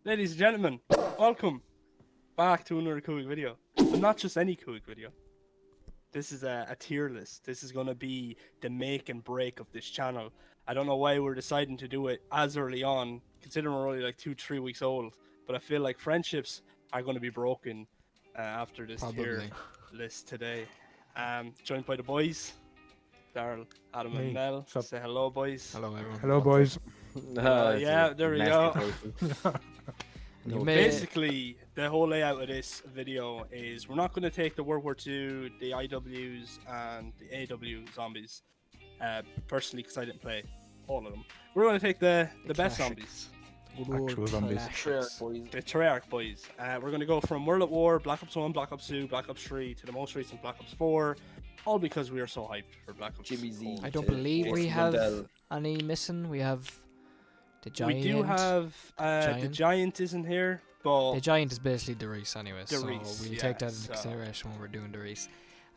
Ladies and gentlemen, welcome back to another KUIG video. But not just any KUIG video. This is a tier list. This is going to be the make and break of this channel. I don't know why we're deciding to do it as early on, considering we're only like 2-3 weeks old. But I feel like friendships are going to be broken after this tier list today. Joined by the boys, Daryl, Adam, and Mel. Say hello, boys. Hello, everyone. Hello, boys. Yeah, there we go. May... Basically, the whole layout of this video is we're not going to take the World War II, the IWs, and the AW zombies, personally, because I didn't play all of them. We're going to take the best zombies. Actual zombies. The Treyarch boys. We're going to go from World at War, Black Ops 1, Black Ops 2, Black Ops 3, to the most recent Black Ops 4, all because we are so hyped for Black Ops 4. I don't believe we have any missing. We have the Giant. We do have the Giant isn't here, but the Giant is basically Derising anyway, so we'll take that into consideration when we're doing Derising.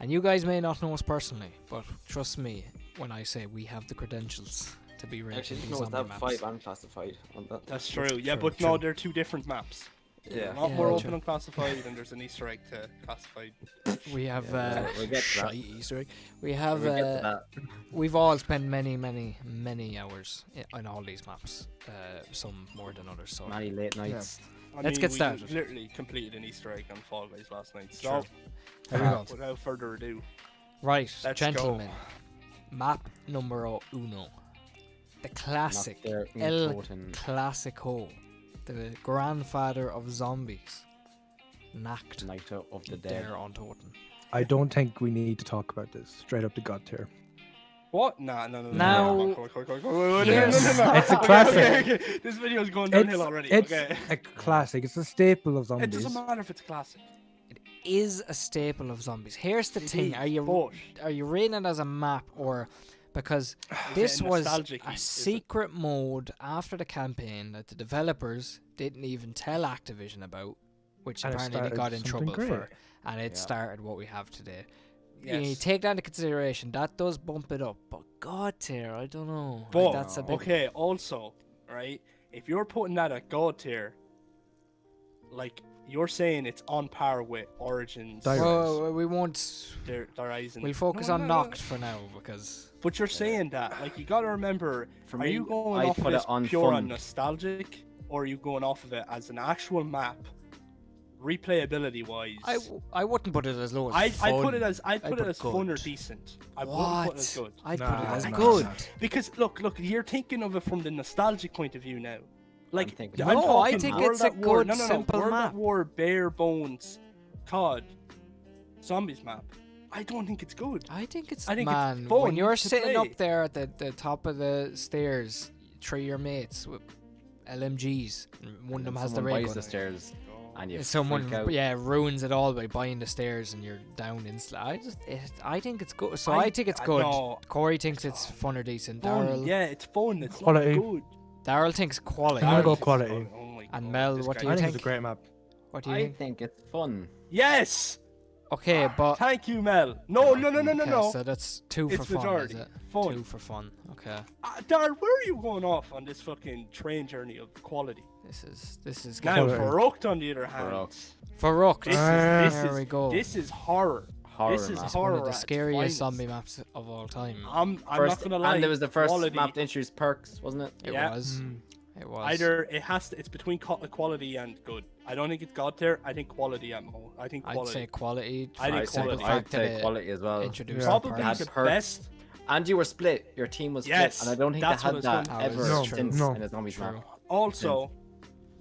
And you guys may not know us personally, but trust me when I say we have the credentials to be rated these zombie maps. 5 unclassified on that. That's true. Yeah, but no, they're two different maps. Yeah. Not more open and classified, and there's an Easter egg to classified. We have we'll get to that. Easter egg. We have We'll get to that. we've all spent many hours on all these maps. Some more than others. So Many late nights. Let's get started. We literally completed an Easter egg on Fall Guys last night. So, without further ado, right, let's gentlemen, map numero uno, the classic El Clasico, the grandfather of zombies, Nacht Night of the Dead. Der Untoten. I don't think we need to talk about this. Straight up the god tier. what? No. Now, It's a classic. Okay. This video is going downhill already. It's Okay. a classic. It's a staple of It zombies. doesn't matter if it's a classic. it is a staple of zombies. Here's the thing: is, are you rating it as a map or because this was a secret mode after the campaign that the developers didn't even tell Activision about, which And it apparently they got in started trouble something for, great. and it started what we have today. Yes. You take that into consideration, that does bump it up, but God tier, I don't know. But, that's a bit... okay, also, right, if you're putting that at God tier, like, you're saying it's on par with Origins, Well, we won't... Derising. We'll focus on Noct for now, because... But you're saying that, like, you gotta remember, For are me, you going I off of put this it on pure fun. on nostalgic, or are you going off of it as an actual map, replayability wise? I wouldn't put it as low as I fun. put it as good. fun or decent. I wouldn't put it as good. I'd put it as No, good. Because look, you're thinking of it from the nostalgic point of view now. Like, thinking- I'm No, I talking think World it's a at War. good, simple World map. at War, bare bones, COD, zombies map. I don't think it's good. I think it's fun when you're to sitting play. up there at the top of the stairs, three of your mates with LMGs, and one of them has the ray buys gun. the stairs, and you Someone freak out. ruins it all by buying the stairs and you're down instantly. I think it's good. So I think it's good. No, Corey thinks it's fun or decent. fun. Daryl, Yeah, it's fun. It's Quality. not good. Daryl thinks quality. I'm gonna go Daryl's quality. fun. Oh my And God, Mel, this what do guy- you I think think? it's a great map. What do you I think? think it's fun. Yes. Okay, but Thank you, Mel. No. okay, so that's two for It's fun. majority. Is it? Fun. 2 for fun. Okay. Daryl, where are you going off on this fucking train journey of quality? This is Now, Quality. Farouk, on the other hand, Farouk. Farouk. This we is go. this is horror. Horror This is map. horror. One of the at its scariest finest. zombie maps of all time. I'm First, not gonna lie. and there was the first quality, map to introduce perks, wasn't it? It Yeah. was. Mm. It was. Either it's between quality and good. I don't think it's god tier. I think quality at most. I think I'd quality. say quality. I think I'd say, quality. I'd say quality as well. Introduced Yeah. the Probably perks. the perks. best. And you were split. Your team was Yes, split, and I don't think that's they what had it's that going to- ever No, since no. in a zombies True. map. Also,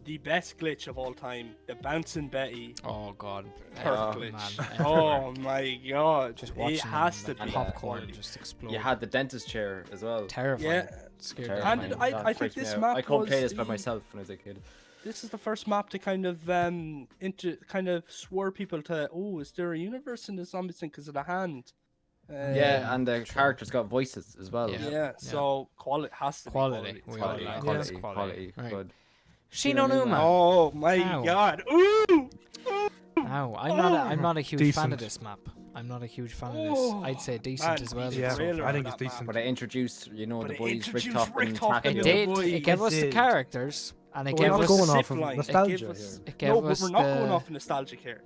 the best glitch of all time, the bouncing Betty. Oh god. Perfect Oh, glitch. man. Oh my god. Just It watching has to them, be like, popcorn quality. just explode. You had the dentist chair as well. Terrifying. Yeah. Scared Terrifying. the And hell I out of me. That think freaked me this out. map I couldn't play was this by the- myself when I was a kid. This is the first map to kind of swear people to, oh, is there a universe in the zombies thing because of the hand? Yeah, and the characters got voices as well. Yeah, so quality has to Quality. be We quality. all Quality, like quality, Right. good. Shino Numa. Oh my Ow. god. Ooh! Ah, Now, I'm not a huge fan of Decent. this map. I'm not a huge fan of this. I'd say decent man, as well. Yeah, trailer I think for it's that map. decent. But I introduced, you know, But the it boys introduced Rick Top Rick and Top and It the did. boys. It gave It us the did. characters, and it But gave we're not us going the off zip of line. nostalgia It gave us, here. It gave no, but us we're not going the- off nostalgic here.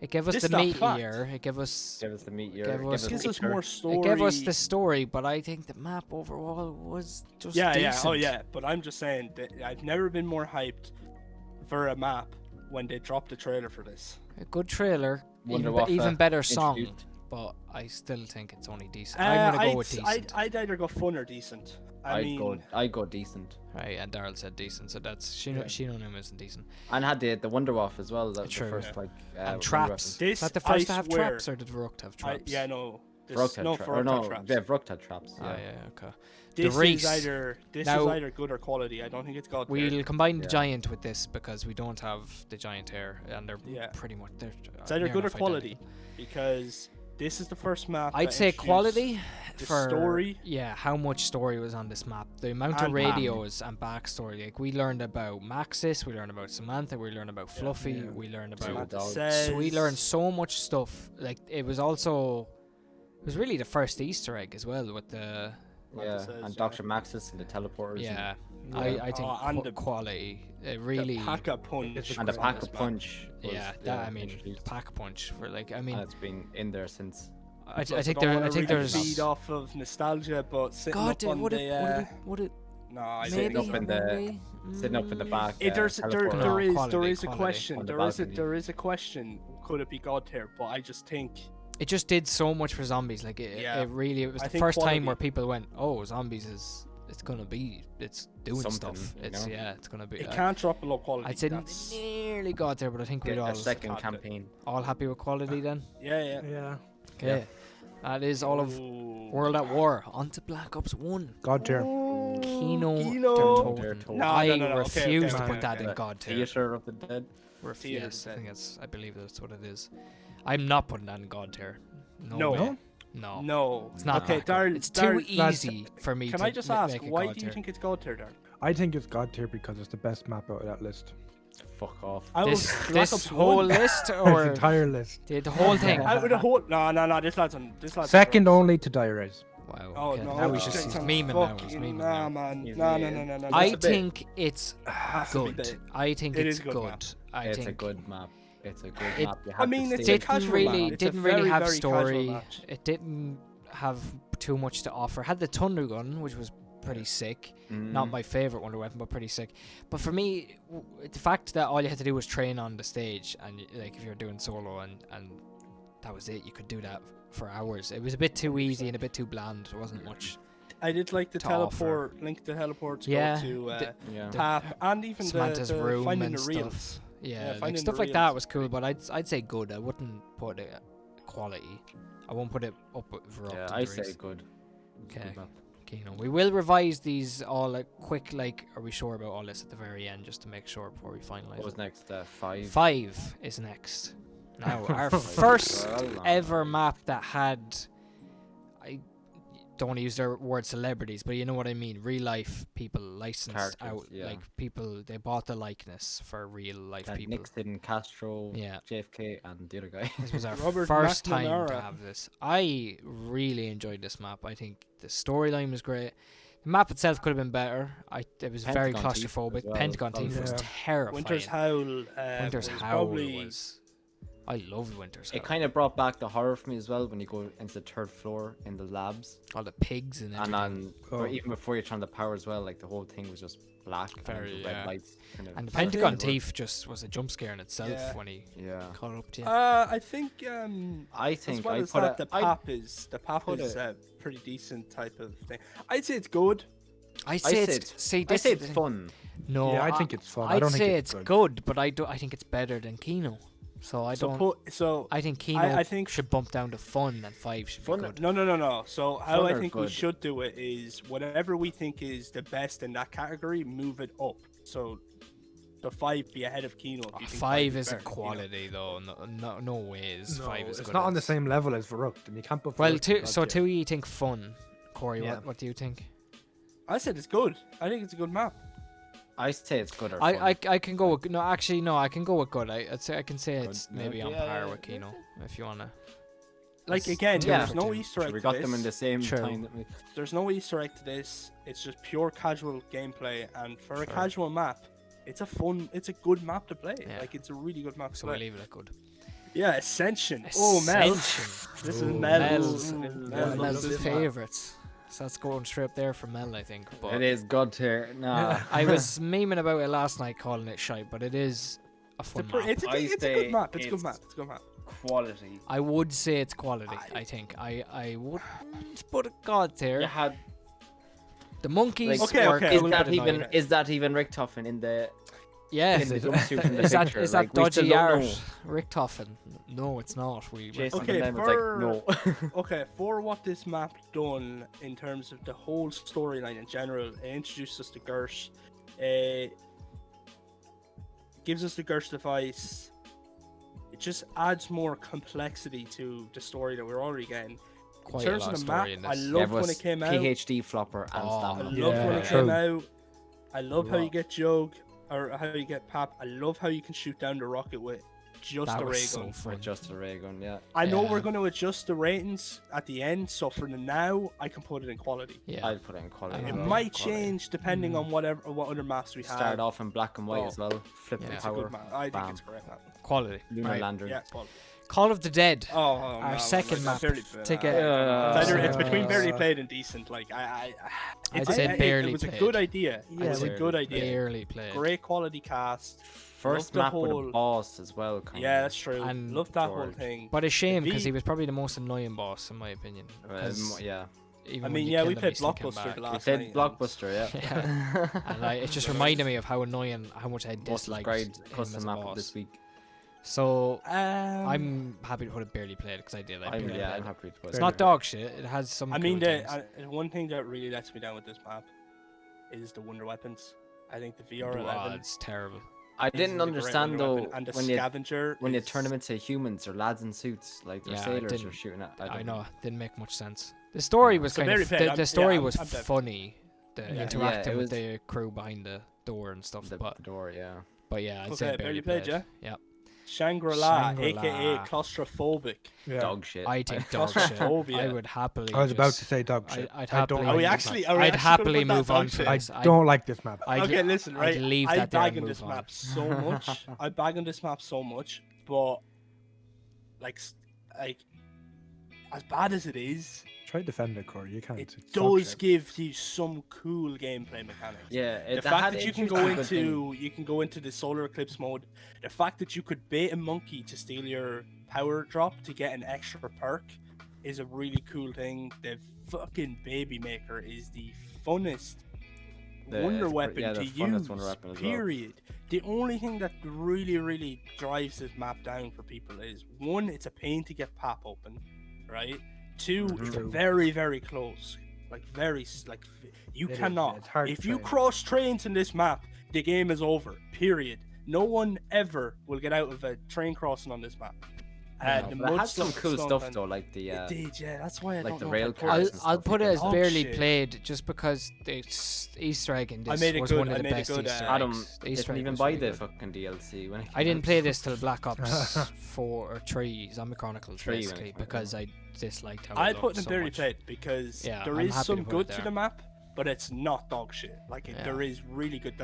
it gave us This the is that fact. meteor. It gave us give us the meteor. Gave us- It gives us more story. It gave us the story, but I think the map overall was just Yeah, decent. yeah, oh yeah. But I'm just saying that I've never been more hyped for a map when they dropped the trailer for this. A good trailer, Wonder even Waffle better song, introduced. but I still think it's only decent. I'm gonna go with decent. I'd either go fun or decent. I mean, I'd go decent. Right, and Daryl said decent, so that's Shino Nim isn't decent. And had the Wonder Waff as well. That was True. the first like. And Wonder traps. Waff. This, Is that the I first to have swear, traps, or did Vrook have traps? yeah, no. This, Vrook had no, tra- Vrook or had no, traps. yeah, Vrook had traps. Ah, Yeah. yeah, okay. This Reese. is either Now- either good or quality. I don't think it's God. We'll combine the Yeah. giant with this because we don't have the giant hair, and they're Yeah. pretty much they're. It's either near good or enough quality identical. because this is the first map. I'd that say introduced quality the for story. Yeah, how much story was on this map, the amount of And radios and backstory. Like we learned about Maxis, we learned about Samantha, we learned about Fluffy, Yeah. we learned Two about. dogs. Says, So we learned so much stuff. Like it was also, it was really the first Easter egg as well with the. Yeah, says, and yeah. Dr. Maxis and the teleporters. Yeah, Yeah. I think And the- quality. It the really. pack a punch. And the was on pack this of map. punch. Was, Yeah, that I mean, the introduced. pack punch for like I mean, And it's been in there since. I So think don't there wanna I think really there's. feed off of nostalgia, but sitting God, up dude, on would the. it No, I Sitting don't maybe think. up in the- Sitting up in the back. There teleporter. is quality, a quality. question. On the There is balcony. a question. Could it be God tier? But I just think It just did so much for zombies. Like it Yeah. it was I the think first quality- time where people went, "Oh, zombies it's doing Something, stuff. you It's know? it's gonna be." it can't drop below quality. I'd say That's- nearly got there, but I think we're Yeah, all a second Can't do it. campaign. all happy with quality then. yeah. Yeah. Okay, that is all of Ooh. World at War. On to Black Ops 1. God tier. Ooh, Kino. Kino. They're told. No, I no, okay, refuse okay, to put okay, that okay. in God tier. Theater of the Dead. Theater Yes, I said. think I believe that's what it is. I'm not putting that in God tier. No. way. No. No. It's not Okay, that good. Darryl. It's too Darryl, easy for me Can to I just ma- ask, make it why God do you tier. think it's God tier, Darryl? I think it's God tier because it's the best map out of that list. Fuck off. Out This, of Black this Ops whole 1? list This or entire list. the whole thing? Out of the whole. No. This lad's on. This lad's Second on only to Diarize. Wow. Oh okay. no! Now he's he's just- he's some memeing now. He's fucking- memeing Nah, now. man. He's No. memeing. I It's a bit- think it's Has to be good. big. I think It it's is a good good. map. I It's think a good map. It's a good It- map. You I have mean, to it's stay a didn't casual really map. It's a didn't really very, have very casual story. match. It didn't have too much to offer. Had the Thunder Gun, which was pretty sick. Not Mm. my favorite Wonder Weapon, but pretty sick. But for me, the fact that all you had to do was train on the stage, and like if you're doing solo, and that was it, you could do that for hours. It was a bit too easy and a bit too bland. There wasn't much. I did like the to offer. teleport. Link the teleport to Yeah, go to Yeah. tap, and even Samantha's the room finding and the stuff. reels. Yeah, like finding stuff the like that reels. was cool, but I'd say good. I wouldn't put it quality. I won't put it up for up Yeah, to I the say race. good. It's a good Okay. map. Kino. We will revise these all quick. Like, are we sure about all this at the very end, just to make sure before we finalize? What was next? 5. 5 is next. Now, our Five. first Well, ever map that had, I don't want to use their word celebrities, but you know what I mean. Real life people licensed Characters, out, yeah. like people they bought the likeness for real life Had people. Nixon, Castro, Yeah. JFK, and the other guy. This was our Robert first time to McNamara. have this. I really enjoyed this map. I think the storyline was great. The map itself could have been better. It was very Pentagon Thief claustrophobic. as well. Pentagon That was Thief was good. terrifying. Winter's Howl. Winter's was Howl probably was. I loved Winter's Howl. It kind of brought back the horror for me as well when you go into the 3rd floor in the labs, All the pigs and and everything. then Oh. or even before you turn the power as well, like the whole thing was just black and Very, the red yeah. lights. Kind of And the I Pentagon think- Thief just was a jump scare in itself Yeah. when he Yeah, caught up to you. I think I as think well I as put that, it. the I pap is put a pretty decent type of thing. I'd say it's good. I say say it's- it's see I this say is it's the thing. fun. No, Yeah, I think it's fun. I I'd don't think say it's it's good. good, but I think it's better than Kino. So I don't. I think Kino I think should bump down to fun, and 5 should Fun- be good. No. So how Fun I or think we good? should do it is whatever we think is the best in that category, move it up. So the 5 be ahead of Kino. If you think 5 is isn't better, quality though. No ways. 5 is it's good. not on as- the same level as Varuk, and you can't put. Well, Varuk in God so tier. 2 you think fun. Corey, Yeah. what do you think? I said it's good. I think it's a good map. I say it's good or I fun. can go with no. Actually, no. I can go with good. I'd say I can say Good, it's maybe yeah, on yeah, par yeah, with Kino, if you wanna. Like That's- again, Yeah. there's no True. Easter Sure, egg we to got this. them in the same True. time. That we... There's no Easter egg to this. It's just pure casual gameplay, and for a Sure. casual map, it's a good map to play. Yeah. Like it's a really good map to So we play. leave it at good. Yeah, Ascension. Oh, Mel. Ascension. This is Ooh. Mel's. Mel's, Yeah, I loves love Mel's this map. favourites. So that's going straight up there for Mel, I think. But It is God tier. Nah. I was memeing about it last night, calling it shite, but it is a It's a, fun pr- map. it's a, I it's a say good map. It's a good it's- map. It's a good map. Quality. I would say it's quality. I think I wouldn't put a god tier. You had The monkeys Like, Okay, were okay. Is cool, that but annoying. even Richtofen in the Yeah. in the jumpsuit in the Is that picture? is like, that we still dodgy don't know. art? Richtofen? No, it's not. We Jason Okay, okay, was like, no. Okay, for what this map done in terms of the whole storyline in general, it introduced us to Gersh. Gives us the Gersh device. It just adds more complexity to the story that we're already getting. quite in a terms lot of of the map, story in I this. loved when it came out. PhD flopper and Oh, I stamina. loved when it Yeah. came out. I love how you Lot. get Jug, or how you get Pap. I love how you can shoot down the rocket with just That a ray was so gun. fun. Just a ray gun, yeah. I know Yeah. we're going to adjust the ratings at the end, so for the now, I can put it in quality. Yeah. I'd put it in quality. I It know. might Quality. change depending Mm. on what other maps we have. Start off in black and white Oh. as well. Flip Yeah. the It's a power. good map. I think Bam. it's a great map. Quality. Lunar Right. lander. Yeah, quality. Call of the Dead. Oh, Our no, second like, I map barely to get- it's between Uh, barely played and decent. Like I'd it's say barely It was a played. good idea. Yeah, It was a barely good idea. Barely played. Great quality cast. First Love the map with whole- a boss as well. Kind Yeah, of. that's true. And Love that whole George. thing. But a shame because V- he was probably the most annoying boss in my opinion. 'Cause Yeah. even I when mean, you yeah, we killed him, played he still came Blockbuster back. the We last said night. and- Blockbuster, yeah. And it just reminded me of how annoying, how much I Most disliked subscribed him custom as a map boss. this week. So I'm. I'm happy to put it barely played because I did. I barely played I'm it. happy to put It's it. not dog shit. It has some. I mean, cool things. one thing that really lets me down with this map is the wonder weapons. I think the Oh, VR11. it's terrible. I is didn't the great understand wonder though weapon, and the when you scavenger. when you is- turn them into humans or lads in suits like they're Yeah, I sailors didn't- you're shooting at. I don't know. Didn't make much sense. The story was So kind barely of. played. The I'm- story yeah, was I'm dead. funny. The Yeah. interacting it with was- the crew behind the door and stuff. The But door, yeah. yeah, I'd Okay, say barely barely played, played. yeah? Yeah. Shangri-La, Shangri-La. aka claustrophobic. Yeah. Dog shit. I think dog shit. Claustrophobia. I would happily. I was about just- to say dog shit. I'd I don't happily. Are we like actually? this Are we I'd actually happily gonna put move that on dog to shit? map. this. I don't like this map. Okay, listen, right? I'd leave I that there bag and on this move on. map so much. I bag on this map so much, but like as bad as it is, Try defender core. You can't. it It's dog does shit. give you some cool gameplay mechanics. Yeah, The it fact had that you can interesting go good thing. into the solar eclipse mode, the fact that you could bait a monkey to steal your power drop to get an extra perk is a really cool thing. The fucking baby maker is the funnest wonder weapon yeah, to the funnest use. wonder weapon as well. Period. The only thing that really drives this map down for people is one, it's a pain to get pap open, right? Two, it's True. very close. You It is, cannot. it's hard to If you train. cross trains in this map, the game is over. Period. No one ever will get out of a train crossing on this map. Yeah, The but it mud had some stuff cool is stuff and- though, like the It did, yeah. That's why I like don't the know rail if I cars put I'll, it. and I'll stuff put it you as can- Oh, barely shit. played just because the Easter egg in this made it was good, one I of the made it best good, Easter Adam eggs. The Easter didn't egg even was buy really the good. fucking DLC when it I came didn't out. play this till Black Ops 4 or 3 Zombie Chronicles 3 when it basically came out. because I disliked how I it put looked them so very much. played because Yeah, there I'm is happy some to put it good to there. the map, but it's not dog shit. Like Yeah. there is really good.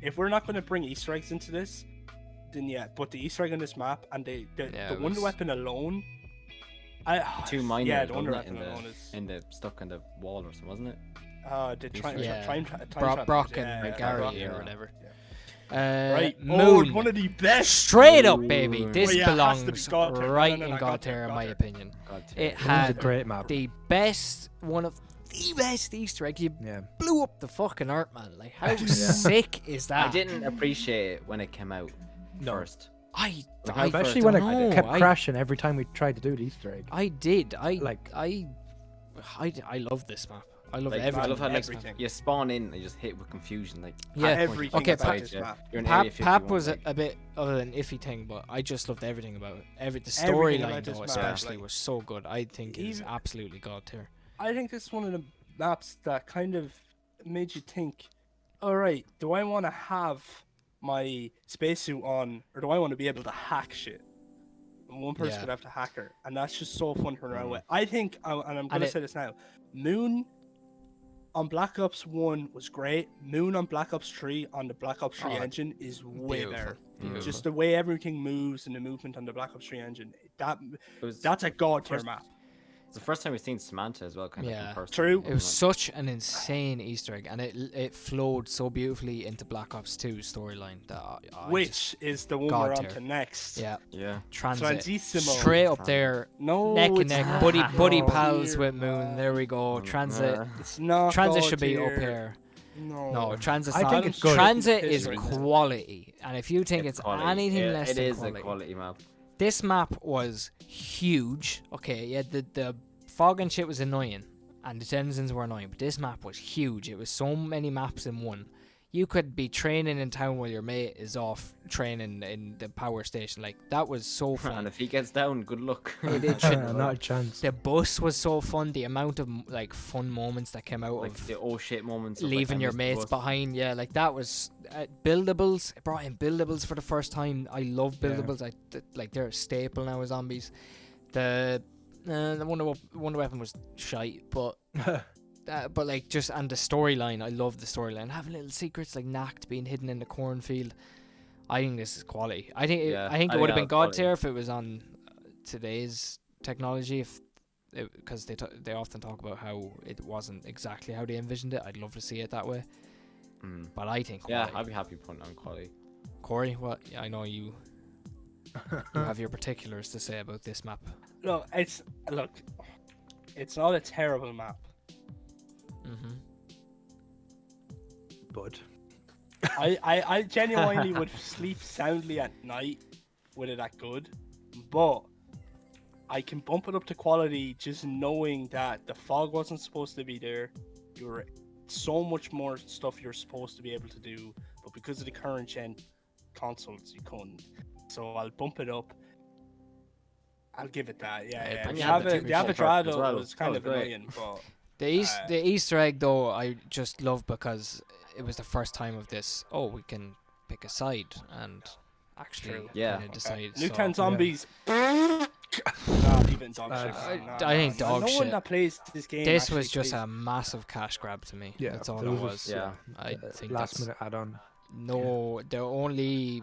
If we're not going to bring Easter eggs into this, then yeah. But the Easter egg on this map and the Yeah, it wonder was- weapon alone, Two miners, yeah, the wonder wasn't weapon it, alone is in the stuck in the wall or something, wasn't it? the time Yeah. trappers, Brock yeah, and yeah, Gary Brock, or yeah. whatever. Right, Moon. one of the best. Straight up, baby. Ooh. This Oh, yeah, it has to be belongs God tier. No, right no, in no, God God tier, tier, in God my tier. opinion. God, It It was a had great map. the best, one of the best Easter egg. You Yeah. blew up the fucking art, man. Like, how Yeah. sick is that? I didn't appreciate it when it came out No. first. I Especially when it don't know. kept I- crashing every time we tried to do the Easter egg. I did. Like- I love this map. I love Like, everything. I love how like everything. you spawn in and you just hit with confusion. Like Yeah. Everything Okay, about Pap- this map. You're in Pap, area 51, Pap was like, a bit of an iffy thing, but I just loved everything about it. The Everything storyline, about this though, map, especially, like, was so good. I think it is even- absolutely god tier. I think this is one of the maps that kind of made you think, all right, do I want to have my spacesuit on, or do I want to be able to hack shit? And one person Yeah. could have to hack her, and that's just so fun to run around with. I think, and I'm gonna it- say this now, Moon on Black Ops 1 was great. Moon on Black Ops 3 on the Black Ops 3 Oh, engine is way beautiful, better. beautiful. Just the way everything moves and the movement on the Black Ops 3 engine, was that's a god tier first- map. It's the first time we've seen Samantha as well, kind of. Yeah. in person. True. It was such an insane Easter egg, and it flowed so beautifully into Black Ops 2 storyline that Which is the one God we're on tier. to next. yeah, Yeah. Transit Transissimo. straight up there, No, neck and it's neck, not buddy god pals tier, with Moon. man. There we go. Transit, It's not Transit god should be tier. up here. No, Transit's I not. think it's good. Transit It's is right now. quality, and if you think it's quality. anything less it than is quality, a quality map. this map was huge. Okay, yeah, the fog and shit was annoying, and the denizens were annoying, but this map was huge. It was so many maps in one. You could be training in town while your mate is off training in the power station. Like, that was so And fun. if he gets down, good luck. It should- Not a chance. The bus was so fun. The amount of like fun moments that came out Like of the oh shit moments. Of, like, leaving I your missed the mates bus. behind, yeah, like that was buildables. It brought in buildables for the first time. I love Yeah. buildables. Like they're a staple now with zombies. The Wonder Weapon was shite, but like just, and the storyline, I love the storyline. Having little secrets like Nacht being hidden in the cornfield. I think this is quality. I think Yeah, I think I it would have think been god that's tier if it was on today's technology. Because they often talk about how it wasn't exactly how they envisioned it. I'd love to see it that way. Mm. But I think Yeah, quality. I'd be happy putting on quality. Corey, what? I know you have your particulars to say about this map. Look, it's not a terrible map. Mm-hmm. But I genuinely would sleep soundly at night with it that good, but I can bump it up to quality just knowing that the fog wasn't supposed to be there. You're so much more stuff you're supposed to be able to do, but because of the current gen consoles, you couldn't. So I'll bump it up. I'll give it that. Yeah. And The you had the Ava- two the Avatar shot as though well. was kind That of was great. annoying, but The Easter egg though, I just love because it was the first time of this. Oh, we can pick a side and actually True. Yeah. kinda decide. Nuketown so. Zombies. Not even dog shit. I think no dog one shit. that plays this game. This actually was just plays. a massive cash grab to me. yeah, That's all there it was. Yeah. I think last that's minute add-on. no. The only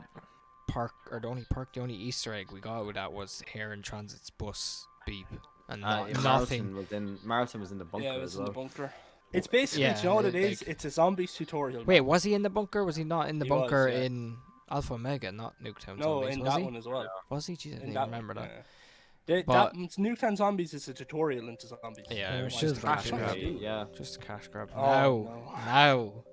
the only Easter egg we got with that was Heron Transit's bus beep, and nothing. Marathon was in the bunker Yeah, it as was in well. the bunker. It's basically, Yeah, do you know what it is? like- It's a zombies tutorial. Wait, map. was he in the bunker? Was he not in the He was, bunker yeah. in Alpha Omega, not Nuketown No, Zombies? in Was that he? one as well. Was he? Jeez, I In didn't that remember one, that. yeah. But- Nuketown Zombies is a tutorial into zombies. Yeah, it was Why just is a that cash so grab. good? Yeah. Just a cash grab. Oh, Now,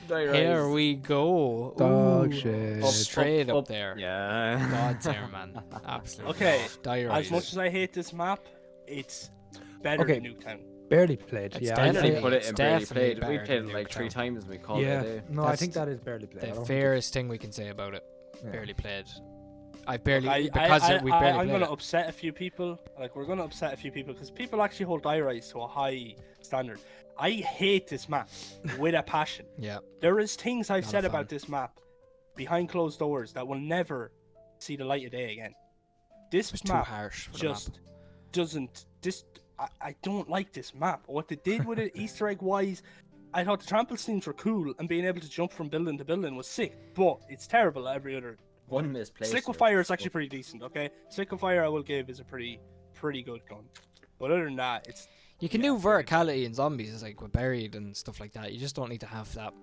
here we go. Dog Ooh, shit. Straight up there. Yeah. God tier, man. Absolutely. Okay, Dire As eyes. much as I hate this map, it's better Okay. than Nuketown. Barely played. It's Yeah, I definitely- didn't put it it's in barely definitely played. We better played than it like 3 Nuketown. times and we called yeah. it a day. No, I That's think that is barely played. I The don't think fairest thing we can say about it. Yeah. Barely played. I barely I, because I, we I, barely I'm played gonna it. upset a few people. Like, we're gonna upset a few people because people actually hold Highrise to a high standard. I hate this map with a passion. Yeah. There is things I've Not a said fan. about this map behind closed doors that will never see the light of day again. This It was too map harsh for the map. just doesn't. I don't like this map. What they did with it, Easter egg wise, I thought the trample scenes were cool and being able to jump from building to building was sick. But it's terrible at every other. One misplaced. Slick with Fire is actually pretty decent. Okay, Slick with Fire I will give is a pretty good gun. But other than that, it's You can yeah, do very verticality in zombies, it's like with buried and stuff like that. You just don't need to have that.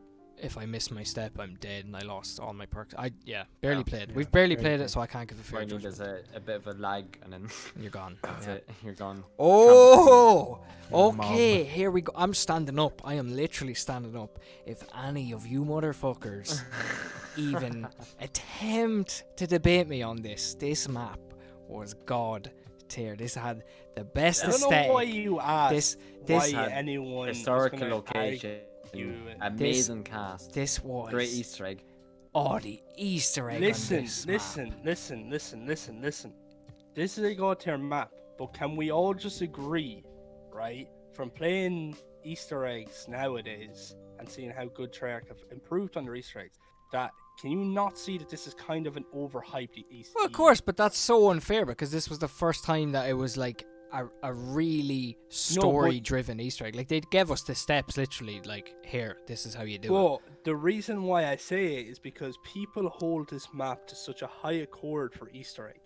If I miss my step, I'm dead and I lost all my perks. Barely Yeah. played. Yeah, We've barely barely played it, played. so I can't give a fair Where you need judgment. is a bit of a lag and then You're gone. that's Yeah. it. You're gone. Oh, Mob. okay. Here we go. I'm standing up. I am literally standing up. If any of you motherfuckers even attempt to debate me on this map was god tier. This had the best I don't know why aesthetic. you asked. This why had anyone was Historical gonna location. argue Amazing cast. This was Great Easter egg. Oh, the Easter egg. Listen, on this map. listen. This is a god tier map, but can we all just agree, right? From playing Easter eggs nowadays and seeing how good Treyarch have improved on their Easter eggs, that can you not see that this is kind of an overhyped Easter? Well, of course, but that's so unfair because this was the first time that it was like a really story-driven Easter egg. Like, they gave us the steps, literally, like, here, this is how you do it. Well, the reason why I say it is because people hold this map to such a high accord for Easter egg,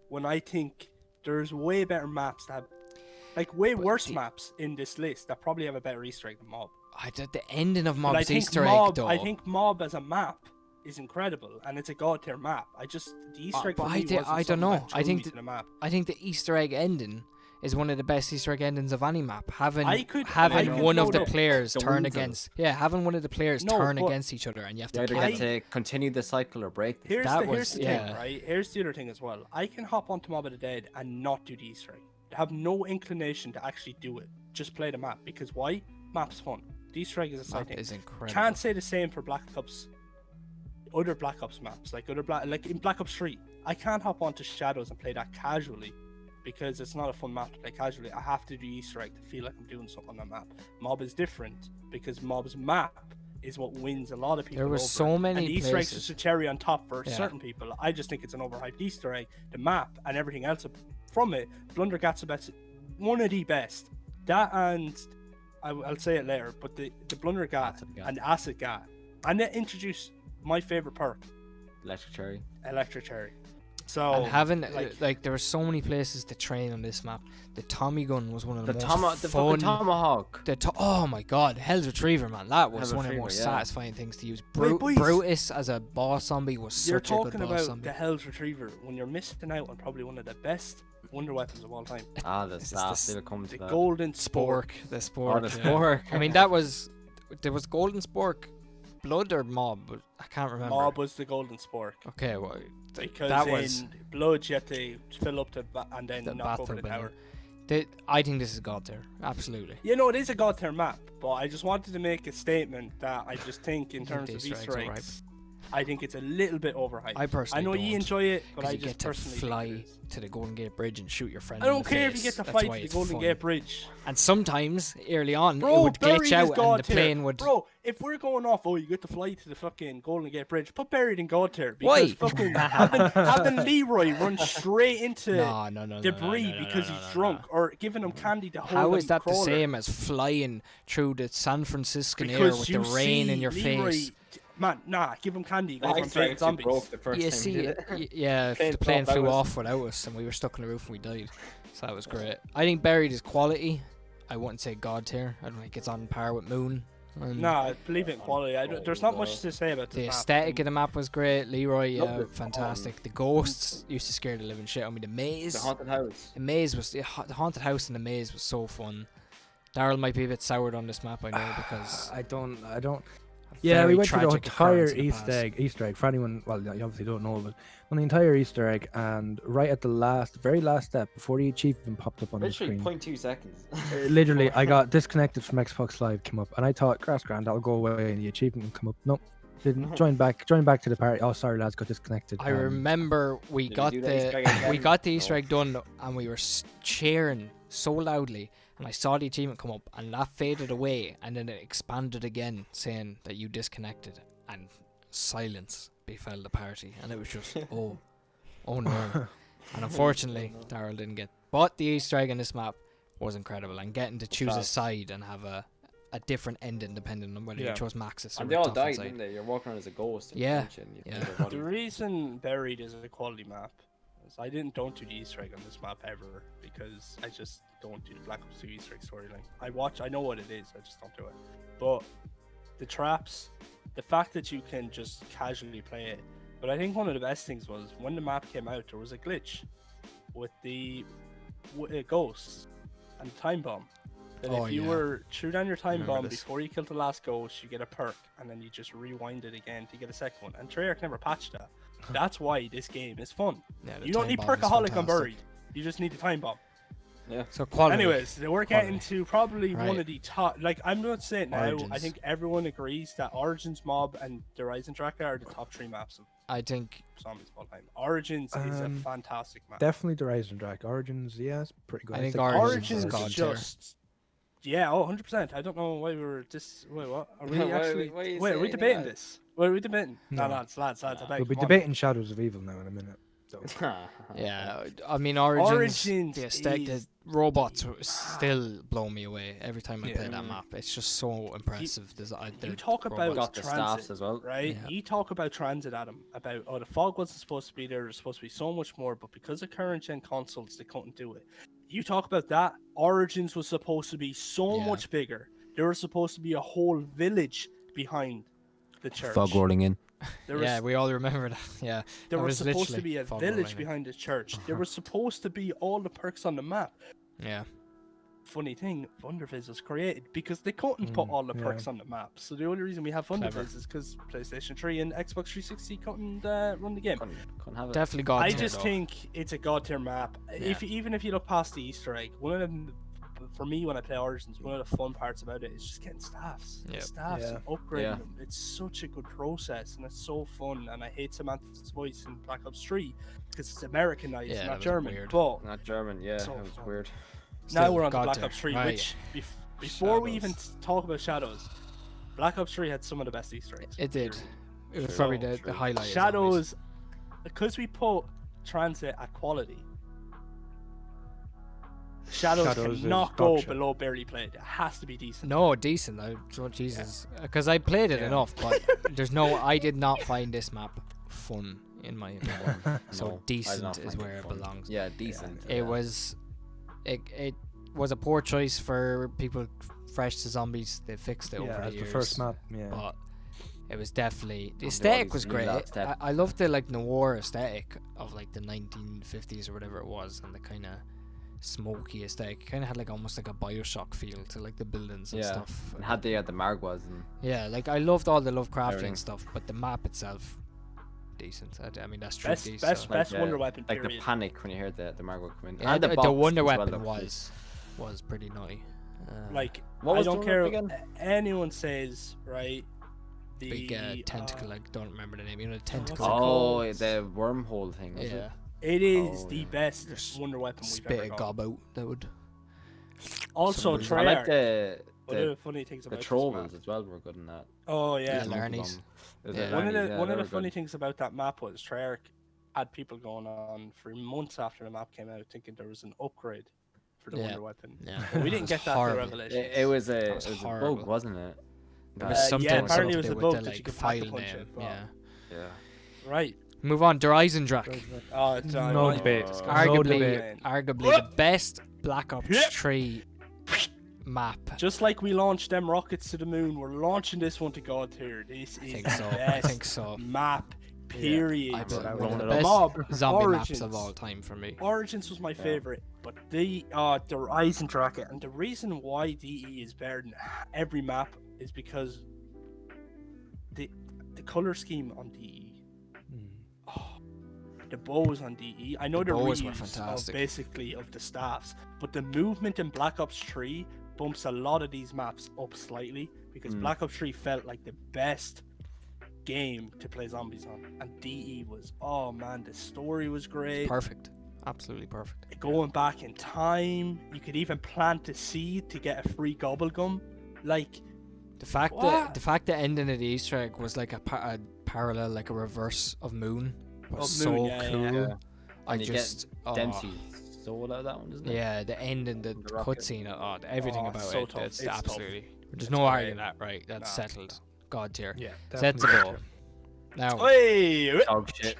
when I think there's way better maps that have, like, way worse maps in this list that probably have a better Easter egg than Mob. The ending of Mob's Easter Mob, egg, though. I think Mob as a map is incredible, and it's a god tier map. The Easter egg for me wasn't I don't know. I think the Easter egg ending is one of the best Easter egg endings of any map. Having having one of the load up players the turn Weasel. against having one of the players No, turn but against each other, and you have You to either kill get them. to continue the cycle or break the Here's That the, here's was- the yeah. thing, right? Here's the other thing as well. I can hop onto Mob of the Dead and not do the Easter egg. Have no inclination to actually do it. Just play the map. Because why? Map's fun. The Easter egg is a side Map thing. is incredible. Can't say the same for Black Ops. Other Black Ops maps, like in Black Ops 3, I can't hop onto Shadows and play that casually because it's not a fun map to play casually. I have to do Easter egg to feel like I'm doing something on that map. Mob is different because Mob's map is what wins a lot of people. There was over. so many and the Easter eggs places. is a cherry on top for Yeah. certain people. I just think it's an overhyped Easter egg. The map and everything else from it, Blundergat's one of the best. That and I'll say it later, but the Blundergat Acid Gat. and Acid Gat, and it introduced my favorite perk, Electric Cherry. Electric Cherry. So And having like there were so many places to train on this map. The Tommy gun was one of the, The most fucking fun. Tomahawk. Oh my god, Hell's Retriever, man, that was Hell's one of the Retriever, most yeah. satisfying things to use. Wait, boys. Brutus as a boss zombie was you're such a good talking boss about zombie. the Hell's Retriever when you're missing out on probably one of the best wonder weapons of all time. The This is staff. the They'll come to The that. golden spork. The spork. the yeah. spork. I mean, there was Golden Spork, Blood or Mob? I can't remember. Mob was the golden spork. Okay, well, Because that in was Blood you had to fill up and then the knock over battle. the tower. I think this is God tier, absolutely. You know, it is a god tier map, but I just wanted to make a statement that I just think in I think terms the of Easter Easter eggs are eggs, I think it's a little bit overhyped. I personally I know don't, you enjoy it, but 'cause I you just get to personally fly think it is. to the Golden Gate Bridge and shoot your friend. I in don't the care if face. you get to That's fight why to the it's Golden fun. Gate Bridge. And sometimes early on, Bro, it would Buried glitch is out and God the tier. plane would. Bro, if we're going off, you get to fly to the fucking Golden Gate Bridge, put Buried in God tier. Why? Because fucking having Leroy run straight into No, debris because he's drunk, or giving him candy to hold How him is that the crawler. same as flying through the San Franciscan air Because with you the rain see in your Leroy, face? Man, nah, give him candy. Go The from X-ray fighting actually zombies. broke the first You time see, we did it. yeah, Plane the plane flew flew off off without us, and we were stuck on the roof and we died. So that was great. I think Buried is quality. I wouldn't say God tier. I don't think it's on par with Moon. Nah, believe it in quality. There's not much to say about The this map. aesthetic of the map was great. Leroy, Loved it. fantastic. The ghosts used to scare the living shit out of me. The maze, The haunted house. the maze was the haunted house and the maze was so fun. Daryl might be a bit soured on this map, I know, because I don't. a Yeah, we very went through the tragic entire occurrence in the past. Easter egg. For anyone, well, you obviously don't know, but on the entire Easter egg, and right at the very last step, before the achievement popped up on the Literally screen, 0.2 seconds. literally, I got disconnected from Xbox Live. Came up, and I thought, "Grass grand, that'll go away," and the achievement would come up. Nope, didn't. No. Join back to the party. Oh, sorry, lads, got disconnected. I remember we Did we got do the Easter egg the again? we got the Easter No. egg done, and we were cheering so loudly, and I saw the achievement come up, and that faded away, and then it expanded again, saying that you disconnected, and silence befell the party, and it was just oh no. And unfortunately, Daryl didn't get. But the Easter egg in this map was incredible, and getting to choose a Fast. side and have a different ending depending on whether you Yeah. chose Maxis or And they all Tough died, Inside. didn't they? You're walking around as a ghost. And Yeah, punching, you yeah. feel their body. The reason Buried is a quality map is I don't do the Easter egg on this map ever because I just don't do the Black Ops 2 Easter egg storyline. I know what it is, I just don't do it. But the traps, the fact that you can just casually play it. But I think one of the best things was when the map came out, there was a glitch with the ghosts and the time bomb. That Oh, if you yeah. were threw down your time Remember bomb this. before you killed the last ghost, you get a perk, and then you just rewind it again to get a second one. And Treyarch never patched that. That's why this game is fun. Yeah, the You don't time need bomb is Perkaholic on fantastic. Buried. You just need the time bomb. Yeah. So quality. Anyways, we're getting Quality. to probably one Right. of the top. Like, I'm not saying now. I Origins. think everyone agrees that Origins, Mob, and Derising Tracker are the top 3 maps of I think zombies of all time. Origins is a fantastic map. definitely the Rise and Drag. Origins, yes, pretty good. I It's think like Origins is Origins God is tier. just Yeah, 100%. I don't know why we were this. Wait, what? Are we Why- actually? why you Wait, are we saying debating that? this? Wait, are we debating? No, No. lads, I beg. We'll be come on. debating Shadows of Evil now in a minute. So. Yeah, I mean Origins, Origins the aesthetic, the is- robots still blow me away every time I Yeah. play that map. It's just so impressive. You talk about robots. Got the transit, staffs as well. right? Yeah. You talk about transit, Adam. About the fog wasn't supposed to be there. There's supposed to be so much more, but because of current gen consoles, they couldn't do it. You talk about that. Origins was supposed to be so Yeah. much bigger. There was supposed to be a whole village behind the church. Fog rolling in. There was, Yeah, we all remember that. Yeah, there that was supposed to literally be a fog village rolling in. behind the church. There was supposed to be all the perks on the map. Yeah, Funny thing, Thunderfizz was created because they couldn't put all the yeah. perks on the map. So the only reason we have Clever. Thunderfizz is because PlayStation 3 and Xbox 360 couldn't run the game. Couldn't have it. definitely got. I tier, just though. think it's a god tier map. Even if you look past the Easter egg, one of them, for me when I play Origins, one of the fun parts about it is just getting staffs, Yep. staffs, Yeah. and upgrading Yeah. them. It's such a good process and it's so fun. And I hate Samantha's voice in Black Ops 3 because it's Americanized, Yeah, that not was German. weird. But Not German, yeah. So That was fun. weird. now Still we're on to God Black tier. Ops 3, Right. which before we even Shadows. talk about Shadows, Black Ops 3 had some of the best Easter eggs. It did. period. It was True. probably Oh, the true. highlight. of zombies. Shadows, because we put transit at quality. Shadows Shadows is cannot dog go shit. below barely played. It has to be decent. No, decent. Oh Jesus, because I played it Yeah. enough, but there's no. I did not find this map fun in my opinion. So No, I did decent not is find where it fun. belongs. Yeah, decent. It was, it was a poor choice for people fresh to zombies. They fixed it Yeah, over the as the years. first map. Yeah. But it was definitely the all aesthetic these was new great. lab step. I loved the like noir aesthetic of like the 1950s or whatever it was, and the kind of smoky aesthetic. Kind of had like almost like a Bioshock feel to like the buildings and Yeah. stuff. And had the Margwas and Yeah, like I loved all the Lovecraftian Everything. stuff, but the map itself, decent. I mean that's true. Best, decent. best, Like, best Wonder Weapon like the period. panic when you heard the Margwa come in. Yeah, and the box Wonder as well, Weapon though, please. was pretty nutty. Like, What I was don't the care Wonder Weapon anyone says, right? The big tentacle. I don't remember the name. You know the what's tentacle. it Oh, called? the wormhole thing. Was yeah. It is Oh, the yeah. best Just Wonder Weapon we've Spit ever a got. gob out. That would. Also, Some I like Treyarch. One of the the funny things about this trolls map. as well. Were good in that. Oh yeah. Yeah, Larnies. Yeah. One of the funny things about that map was Treyarch had people going on for months after the map came out thinking there was an upgrade for the Yeah. Wonder Weapon. Yeah. But we It didn't was get that horrible. for Revelation. It was That a was it was a horrible. bug, wasn't it? There was Yeah, something, apparently something it was to a do bug with the that you like could file pack-a-punch name. it, but- Yeah. Yeah. Right. Move on. Derising Drac. Oh, it's, No I- debate. discuss- No Arguably, debate. arguably the best Black Ops Yep. 3 map. Just like we launched them rockets to the moon, we're launching this one to God tier. This I is think the so. I best think so. map. Period. I bet bet one one of of the the best Mob, zombie Origins. maps of all time for me. Origins was my favorite, but the Rise and Dracket, and the reason why DE is better than every map is because the color scheme on DE, the bows on DE. I know The the bows were reuse of fantastic. basically of the staffs, but the movement in Black Ops 3 bumps a lot of these maps up slightly because Black Ops 3 felt like the best game to play zombies on, and DE was, oh man, the story was great. Perfect. Absolutely perfect. Going back in time, you could even plant a seed to get a free gobblegum. Like, The fact What? that the ending of the Easter egg was like a parallel, like a reverse of Moon, was Of so Moon, yeah, cool. yeah. I And you get just Dempsey sold out of that one, isn't it? Yeah, the end and the The rocket. cutscene, everything Oh, about so it. tough. It's It's tough. absolutely. There's It's no great. arguing that, right? That's Nah. settled. God tier. Yeah. Sensible. definitely. Now, hey, Dog shit.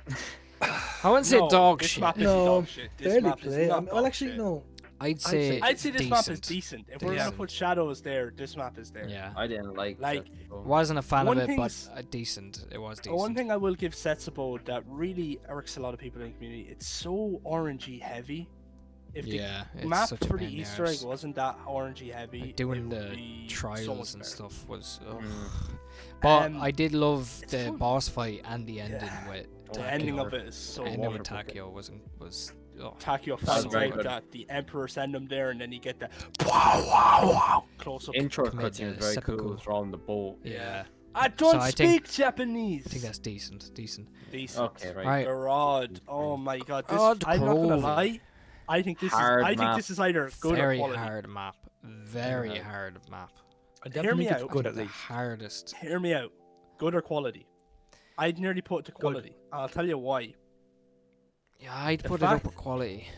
I wouldn't say no, dog this shit. map isn't No, dog shit. This Barely map is play. not Well, dog actually, shit. no. I'd say- say I'd say this map is decent. decent. If we're gonna Decent. put shadows there, this map is there. Yeah. I didn't like. Like, Setsubo. Wasn't a fan of One it, but thing's- decent. It was decent. One thing I will give Setsubo that really irks a lot of people in the community, it's so orangey heavy. If the Yeah, it's map such a for the pain in the Easter egg arse. wasn't that orangey heavy, Like it doing would the be so trials much and better. stuff was. Mm. But I did love it's the fun. boss fight and the ending Yeah. with The ending Takio. of it is so ending with wonderful. Takio was. Oh, Takio That was finds very out good. that the Emperor send him there, and then you get the wow, wow, wow, close up. Intro Commit, cutscene was yeah, very seppuku. cool. They're all on the boat. yeah. I don't I speak think- Japanese. I think that's decent. Decent. Decent. Okay, right. Right. The rod. Oh my god. This, Oh, the I'm not gonna Crovy. lie. I think this Hard is. I think map. this is either good Very or quality. hard map. very hard map. I Hear definitely me think it's out. good at The least. hardest. Hear me out. Good or quality? I'd nearly put it to quality. I'll tell you why. Yeah, I'd The put it up fact- with quality.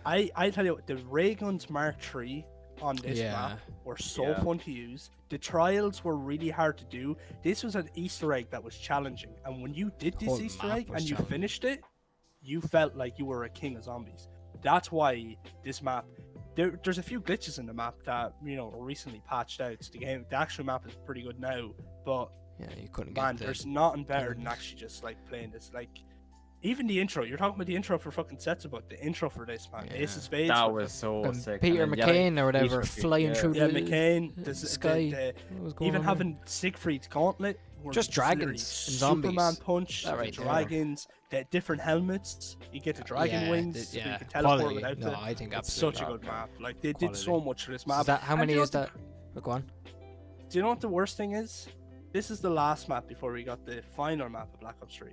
I tell you what, the Ray Guns Mark III on this Yeah. map were so Yeah. fun to use. The trials were really hard to do. This was an Easter egg that was challenging, and when you did this Whole Easter map egg was and you challenging. finished it, you felt like you were a king of zombies. That's why this map. There's a few glitches in the map that were recently patched out. So the actual map is pretty good now, but Yeah, you couldn't man, get the. there's nothing better than actually just like playing this. Like even the intro. You're talking about the intro for fucking Setsubo. The intro for this, man. Yeah. Ace of Spades. That with was so and sick. Peter And then, yeah, McCain or whatever Peter, flying yeah. through yeah, the McCain. sky. What was going Even on having Siegfried's gauntlet. where Just it's literally dragons and zombies. Superman punch, That the right there. dragons, the different helmets. You get the dragon Yeah, wings. So you yeah, can teleport quality. without No, it. I think It's absolutely. such a good map. Like they did so Quality. much for this So map. is that how And many you know is what that? Oh, go on. Do you know what the worst thing is? This is the last map before we got the final map of Black Ops 3.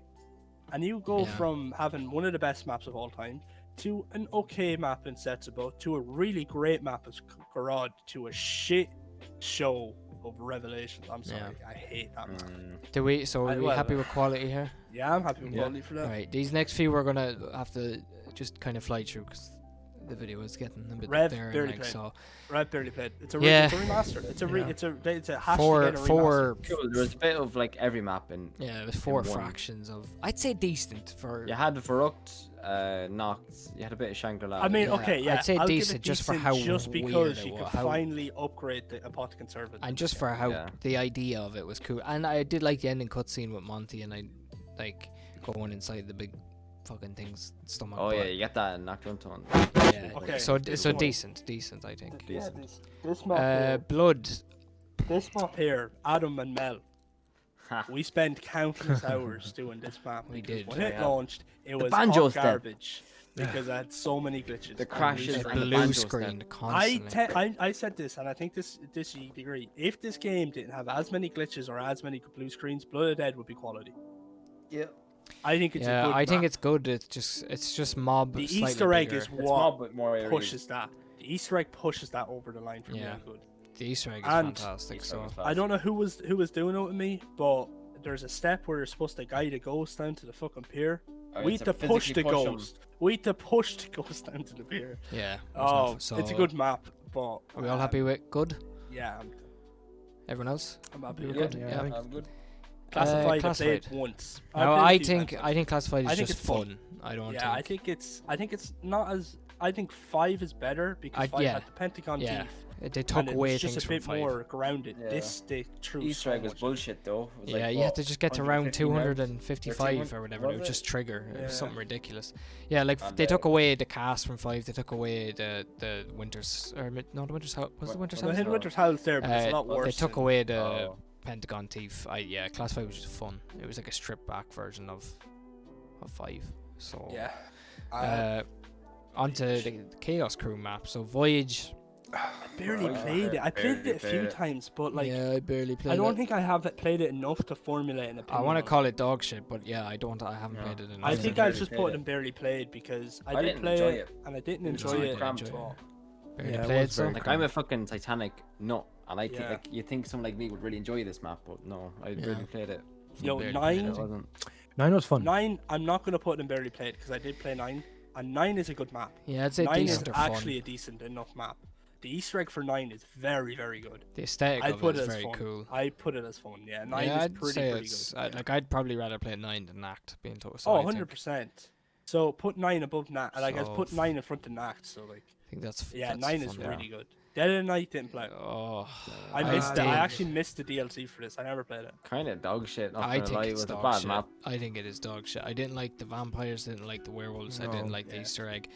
And you go Yeah. from having one of the best maps of all time to an okay map in Setsubo to a really great map as Garage to a shit show of Revelations. I'm sorry, I hate that map. Do we? So are we well, happy with quality here? Yeah, I'm happy with Yeah. quality for that. Right. These next few we're gonna have to just kind of fly through because the video is getting a bit Rev there. barely Like, played. so Right, barely played. It's a Yeah. it's a remaster. It's a Yeah. it's a hash four together four. Cool. There was a bit of like every map in. Yeah, it was four one. fractions of. I'd say decent for. You had Verrucht, Noct. You had a bit of Shangri-La. I mean, Yeah, okay, yeah. I'd say I'll give it decent just for how just weird because it you wa- could how- finally upgrade the Apothecary Servant. And just for how Yeah. the idea of it was cool, and I did like the ending cutscene with Monty, and I like going inside the big fucking thing's stomach. Oh but yeah, you get that in Nocturne. yeah. Okay, So this so one. decent, I think. Yeah, Decent. this map Blood. this map here, Adam and Mel, Ha. we spent countless hours doing this map. We because did, When it yeah. launched, it was banjo's hot dead. garbage because it had so many glitches. The and crashes It we- and the blue banjo's screen then. constantly. I said this, and I think this you agree. If this game didn't have as many glitches or as many blue screens, Blood of the Dead would be quality. Yeah. I think it's a Yeah, good I think map. it's good. It's just mob. The slightly Easter egg bigger. is It's what mob with more areas. pushes that. The Easter egg pushes that over the line for me. Yeah. and good. The Easter egg is and fantastic. Easter So egg was I don't know who was doing it with me, but there's a step where you're supposed to guide a ghost down to the fucking pier. Oh, We it's had a to push the physically push 'em. ghost. We had to push the ghost down to the pier. yeah. there's Oh, nothing- so it's a good map, but Are we all happy with good? Yeah, Everyone else? I'm happy You with were it. good? Yeah, Yeah. I think I'm good. Classified, I played Classified. once. No, played a I few think times, I think classified is I think just it's fun. fun. I don't Yeah, I think. think it's not as. I think 5 is better because 5 yeah. had the Pentagon Yeah. teeth. They took and away it's just things a from bit 5. more grounded. Yeah. This they threw Easter so egg was much. bullshit though. It was Yeah, like, you had to just get to round 150 rounds? 255 or whatever. It would Was just trigger. It was Yeah. something ridiculous. Yeah, like And, they took away the cast from 5. They took away the Winter's or no, the Winter's House. Was the Winter's Well, House? hit Winter's House there, but it's a lot They worse. took than- away the Oh. Pentagon Thief. Yeah, classified was just fun. It was like a stripped back version of 5. So Yeah. onto the Chaos Crew map. So Voyage. I barely Right. played it. I played Barely it a few played it. times, but like yeah, I barely played I don't it. think I have played it enough to formulate an opinion. I want to on call it dog shit, but yeah, I don't. I haven't No. played it enough. I I've think barely I just played put it. in barely played because I I did didn't play enjoy it it. and I didn't It was enjoy really it. cramped. but- barely Yeah, it played was so. very Like I'm a fucking Titanic nut, and I think Yeah. like you think someone like me would really enjoy this map, but no, I Yeah. really played it. Yo, Barely 9 played It wasn't. 9 was fun. 9, I'm not going to put in barely played because I did play 9, and 9 is a good map. Yeah, I'd say 9 is decent or actually fun. a decent enough map. The Easter egg for 9 is very, very good. The aesthetic I of put it it is as very fun. cool. I put it as fun. Yeah, 9 Yeah, is I'd pretty, say pretty it's good. Yeah. like I'd probably rather play 9 than Act being told. So Oh, I think- 100%. So put 9 above Nact. Like I So put 9 in front of Nact. So like, I think that's yeah, that's 9 is fun. really good. Dead of the Night didn't play. Oh, I I missed it. I did. actually missed the DLC for this. I never played it. Kind of dog shit. Not I gonna think lie, it it's was a dog bad shit. map. I think it is dog shit. I didn't like the vampires. Didn't like the werewolves. I didn't No. like the Yeah. Easter egg.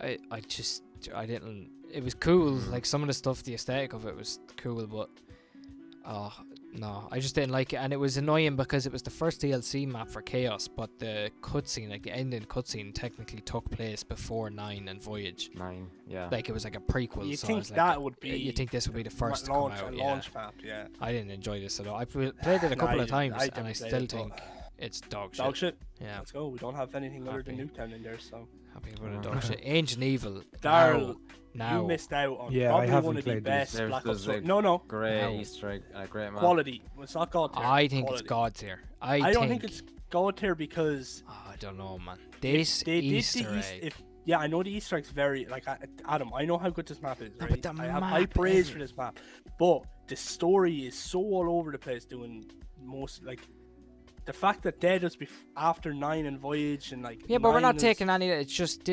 I didn't. It was cool. Like some of the stuff, the aesthetic of it was cool, but no, I just didn't like it, and it was annoying because it was the first DLC map for Chaos, but the cutscene, like the ending cutscene, technically took place before 9 and Voyage. 9, yeah. Like it was like a prequel. You so I think was like, that would be? you think this would be the first to launch come out? a Yeah. launch map? Yeah. I didn't enjoy this at all. I played it a No, couple I of times, didn't and I play still it, but think It's dog shit. Dog shit. Yeah. Let's go. We don't have anything other than Happy. Nuketown in there, so. Happy about a dog shit. Ancient Evil. Daryl, Now. you missed out on Yeah, I probably haven't one of the played these. best There's- Black Ops. there's, like, No, Great No. Easter egg and a great map. quality. It's not God tier. I think quality. it's God tier. I don't think it's God tier because Oh, I don't know, man. This they did Easter the egg. yeah, I know the Easter egg's very like Adam. I know how good this map is. No, Right? but the I have high map praise is- for this map, but the story is so all over the place. Doing most like the fact that Dead was after 9 and Voyage and like Yeah, but we're 9 not is- taking any. It's just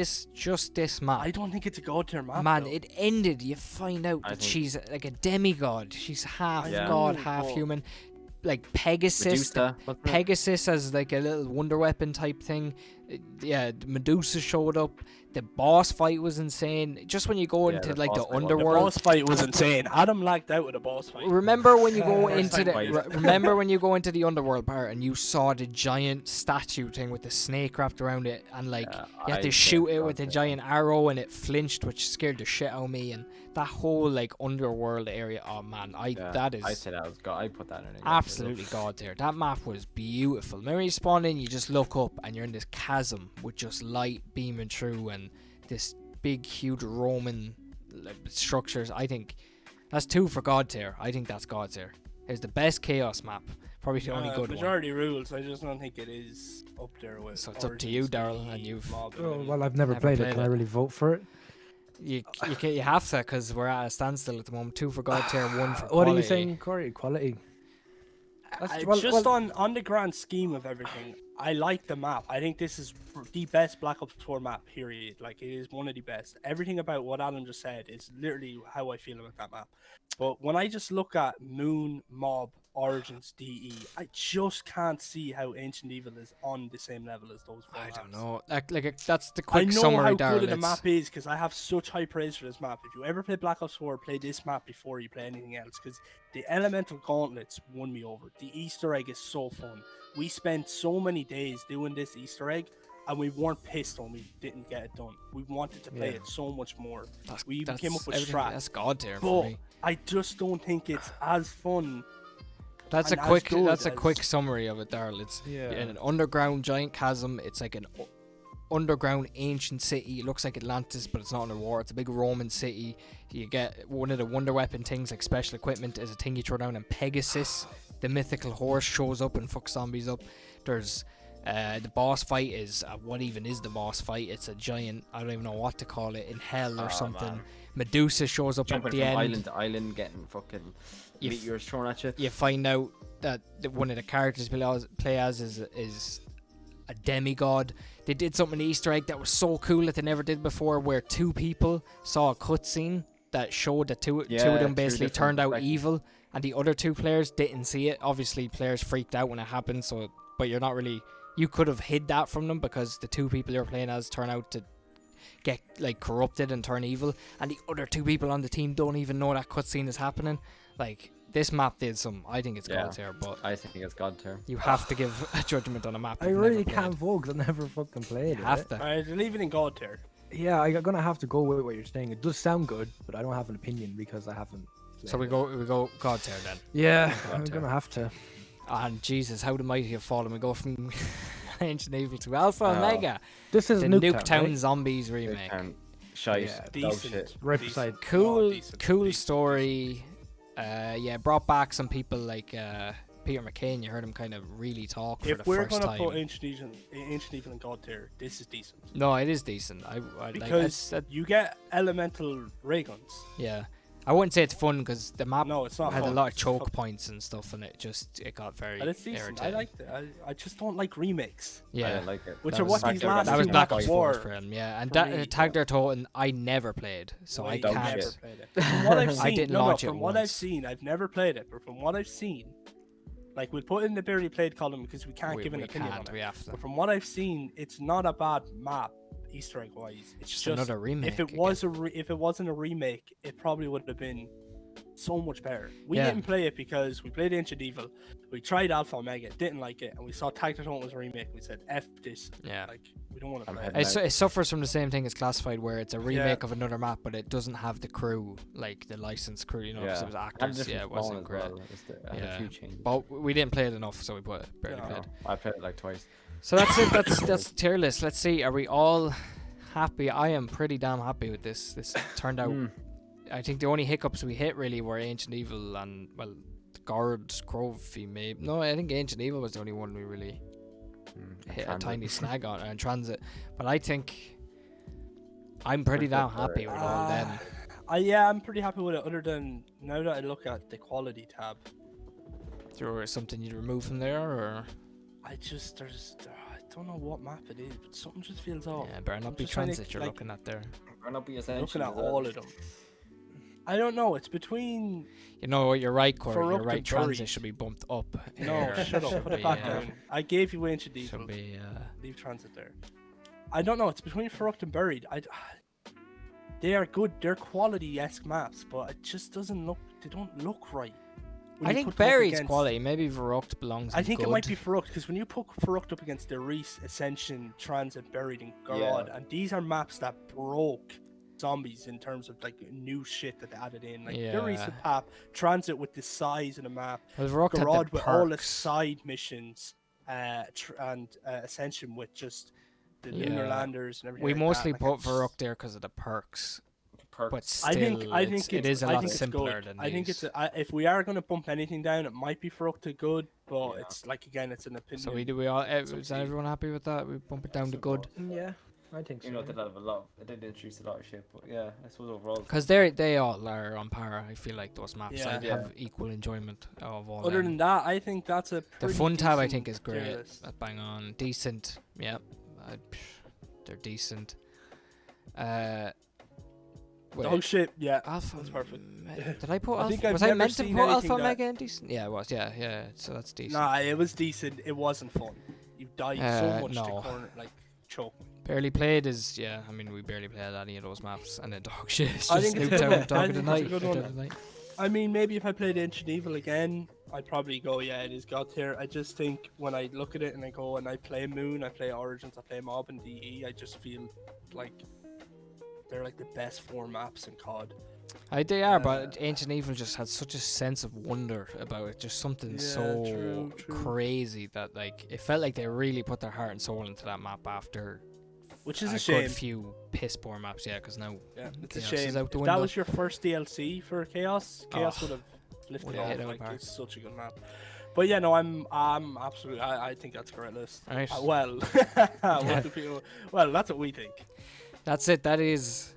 this map. I don't think it's a God tier map. Man, though. it ended. You find out I that think- she's like a demigod. She's half I god, know, half but- human. Like Pegasus. Medusa, wasn't it? Pegasus as like a little wonder weapon type thing. Yeah, Medusa showed up. The boss fight was insane. Just when you go Yeah, into the like the boss fight was- The underworld. boss fight was insane. Adam lagged out with a boss fight. Remember when you go First into time the fight. remember when you go into the underworld part and you saw the giant statue thing with the snake wrapped around it and like Yeah, you had I to think shoot it God with a tier. giant arrow and it flinched, which scared the shit out of me. And that whole like underworld area, oh man, Yeah, that is I say that was God. I put that in. a God tier. absolutely god tier. That map was beautiful. Remember you spawn in, you just look up and you're in this chasm with just light beaming through and this big huge Roman like, structures. I think that's 2 for god tier. I think that's god tier. It's the best chaos map. Probably the only good one. Majority rules. I just don't think it is up there with. So it's up to you, Origins, Daryl, the and you've- mob and Oh, everything. well, I've never Never played played it. Can I it. really vote for it? You have to because we're at a standstill at the moment. 2 for god tier, 1 for What are you quality. saying, Corey? Quality. Just on the grand scheme of everything, I like the map. I think this is the best Black Ops 4 map, period. Like, it is one of the best. Everything about what Adam just said is literally how I feel about that map. But when I just look at Moon, Mob, Origins, DE, I just can't see how Ancient Evil is on the same level as those four I maps. don't know. That's the I quick know summary, how Daryl. good the It's- map is because I have such high praise for this map. If you ever play Black Ops 4, play this map before you play anything else because the elemental gauntlets won me over. The Easter egg is so fun. We spent so many days doing this Easter egg and we weren't pissed when we didn't get it done. We wanted to play Yeah. it so much more. That's- We even that's came up with everything- strats. That's god tier for But me. I just don't think it's as fun. That's a and as quick. good That's a as- quick summary of it, Daryl. It's in an underground giant chasm. It's like an underground ancient city. It looks like Atlantis, but it's not underwater. It's a big Roman city. You get one of the wonder weapon things, like special equipment, is a thing you throw down, and Pegasus, the mythical horse, shows up and fucks zombies up. There's the boss fight is what even is the boss fight? It's a giant. I don't even know what to call it in hell or Oh, something. man. Medusa shows up Jumping at the from end. island to island, getting fucking You f- meteors thrown at you. You find out that one of the characters play as is a demigod. They did something in the Easter egg that was so cool that they never did before, where 2 people saw a cutscene that showed that two of Yeah, them 2 basically different turned out perspectives. evil, and the other 2 players didn't see it. Obviously, players freaked out when it happened. So, but you're not really. You could have hid that from them because the 2 people you're playing as turn out to get like corrupted and turn evil, and the other 2 people on the team don't even know that cutscene is happening. Like, this map did some. I think it's Yeah. god tier, but I think it's God tier. you have to give a judgment on a map. I you've really never played. can't vote because I never fucking played You it. have to. Alright, leave it in God tier. Yeah, I'm gonna have to go with what you're saying. It does sound good, but I don't have an opinion because I haven't. So we played it. go god tier then. Yeah, God I'm tier. gonna have to. And Jesus, how the mighty have fallen. We go from Ancient Evil to Alpha Oh. Omega, This is the Nuketown, Nuketown right? Zombies Big remake. time. Shite. Yeah, Dog Decent. shit. Right decent. beside- Cool, Oh, decent, cool decent, story. Yeah, brought back some people like Peter McCain. You heard him kind of really talk for If the we're first gonna time. put Ancient Evil in God tier, this is decent. No, it is decent. I like, Because you get elemental ray guns. yeah, I wouldn't say it's fun because the map No, it's not had fun. a lot of It's choke fuck- points and stuff, and it got very But it's decent. I irritating. liked it. I just don't like remakes. Yeah, I didn't like it. Which That are was- what these that last that was two Black maps Ops were. 4 for him, yeah. And for that me, Tag Their Totem, I never played, so I Wait, dog I've can't. never shit. played it. From what I've seen, I didn't no, launch it from what I've once. seen, I've never played it, but from what I've seen, like we'll put it in the barely played column because we can't give an opinion on We it. have to. But from what I've seen, it's not a bad map, Easter egg wise. It's Just just another remake. if it was if it wasn't a remake, it probably would have been so much better. We Yeah. didn't play it because we played Ancient Evil, we tried Alpha Omega, didn't like it, and we saw Tactical was a remake. We said, "F this." Yeah. Like we don't want to I'm play. heading It. It suffers from the same thing as Classified, where it's a remake of another map, but it doesn't have the crew, like the licensed crew, you know, because it was Had a actors. different Yeah, it wasn't spawn as great. well. Had a Yeah. few changes. But we didn't play it enough, so we barely No. played. I played it like twice. So that's it. That's the tier list. Let's see. Are we all happy? I am pretty damn happy with this. This turned out. I think the only hiccups we hit really were Ancient Evil and Guard's Trophy. Maybe no. I think Ancient Evil was the only one we really hit a tiny snag on, and Transit. But I think I'm pretty damn happy with all them. Yeah, I'm pretty happy with it. Other than now that I look at the quality tab, Is there something you'd remove from there, or I don't know what map it is, but something just feels off. yeah, better not I'm be just trying to, Transit you're like, looking at there. Run up your Looking at all of them. I don't know. It's between. You know what? You're right, Corey. For You're up right. to Bury. Transit should be bumped up. No, here. shut up. Should Put it be, back down. I gave you Ancient Evil. Should be. Leave Transit there. I don't know. It's between Feruct and Buried. They are good. They're quality-esque maps, but it just doesn't look. They don't look right. When I you think put them up Buried's against- quality. Maybe Verrucht belongs. I in think good. it might be Feruct because when you put Feruct up against Derising, Ascension, Transit, Buried, and Garrod, and these are maps that broke zombies in terms of like new shit that they added in, like Yeah. Derising map, Transit with the size of the map, Well, Verrucht had Garrod the with all the perks. side missions, and Ascension with just the lunar Yeah. landers and everything. We like mostly that. Like, put Verrucht there because of the perks, but still, I think it is a I lot think it's simpler good. than I think these. if we are going to bump anything down, it might be Feruct to good, but Yeah. it's like again, it's an opinion. So do we all? It's up Is to you. everyone happy with that? We bump it down to good Yeah, I think so. You know, it did have a lot. It did introduce a lot of shit, but yeah, I suppose overall. because they all are on par. I feel like those maps. I Yeah. have equal enjoyment of all. Other them. than that, I think that's a The pretty fun tab I decent think is tier great. list. Bang on, decent. Yeah, they're decent. Wait, Oh shit! Yeah, Alpha. that's perfect. Did I put I Alpha? think I've Was I never meant to seen put Alpha anything that- Omega in decent? Yeah, it was. Yeah. So that's decent. Nah, it was decent. It wasn't fun. You died so much to no. corner, like choke. Barely played is I mean we barely played any of those maps and then dog shit. It's I just think it's a Nuketown good one. Dog I of the think it's a Night. good Dog one. of the Night. I mean, maybe if I played Ancient Evil again, I'd probably go, yeah, it is God tier. I just think when I look at it and I go and I play Moon, I play Origins, I play Mob and DE, I just feel like they're like the best 4 maps in COD. They are, but Ancient Evil just had such a sense of wonder about it. Just something Yeah, so true. crazy that like it felt like they really put their heart and soul into that map after Which is a a shame. good few piss poor maps. Yeah, because now Yeah, it's a Chaos is shame. out the If window. that was your first DLC for Chaos, Chaos Oh, would have lifted would have hit off. it Like, apart. it's such a good map. But yeah, no, I'm absolutely. I think that's a great list. Right. Well, what do people? Well, that's what we think. That's it. That is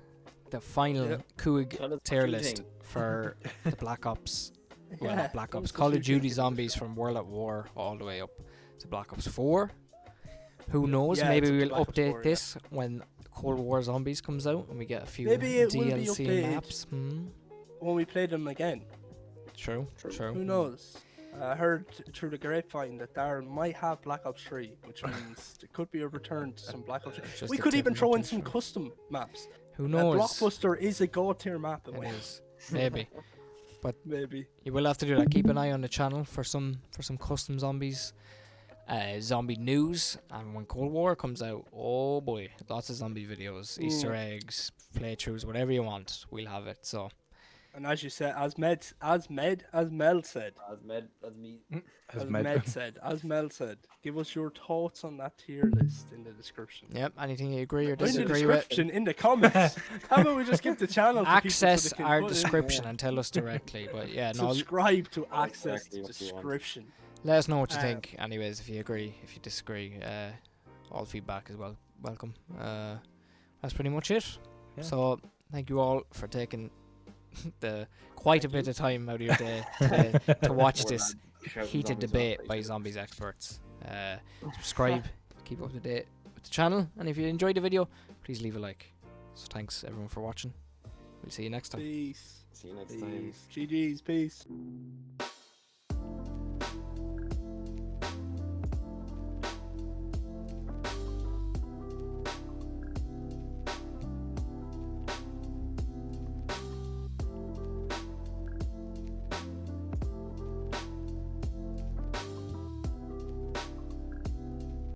the final Yeah. KUIG Tell us what tier you list think. for the Black Ops. Well, Yeah, not Black tell Ops, us what Call you of Duty think. Zombies from World at War all the way up to Black Ops 4. Who knows? Yeah, Maybe it's up to we'll Black Ops update 4, yeah. this when Cold War Zombies comes out and we get a few Maybe it will be DLC updated. maps. When we play them again, True. who knows? I heard through the grapevine that Darren might have Black Ops 3, which means there could be a return to some Black Ops 3. Just We a could tip even of throw in attention. some custom maps. Who knows? Blockbuster is a go tier map. It is. Maybe. Maybe. You will have to do that. Keep an eye on the channel for some custom zombies. Zombie news, and when Cold War comes out, oh boy, lots of zombie videos, Easter eggs, playthroughs, whatever you want, we'll have it. So And as you said, as Mel said, As me. as Mel said, give us your thoughts on that tier list in the description. yep, anything you agree or In the disagree with, description, in the comments. How about we just give the channel to people so access they can our put in- description and tell us directly. But yeah, no, subscribe to access exactly the what you want. description. let us know what you Um, think. Anyways, if you agree, if you disagree, all feedback is welcome. That's pretty much it. Yeah. So thank you all for taking the quite a bit of time out of your day today to watch this heated debate by zombies experts. Subscribe, keep up to date with the channel, and if you enjoyed the video, please leave a like. So thanks everyone for watching. We'll see you next time. Peace. See you next time. Peace. GG's. Peace.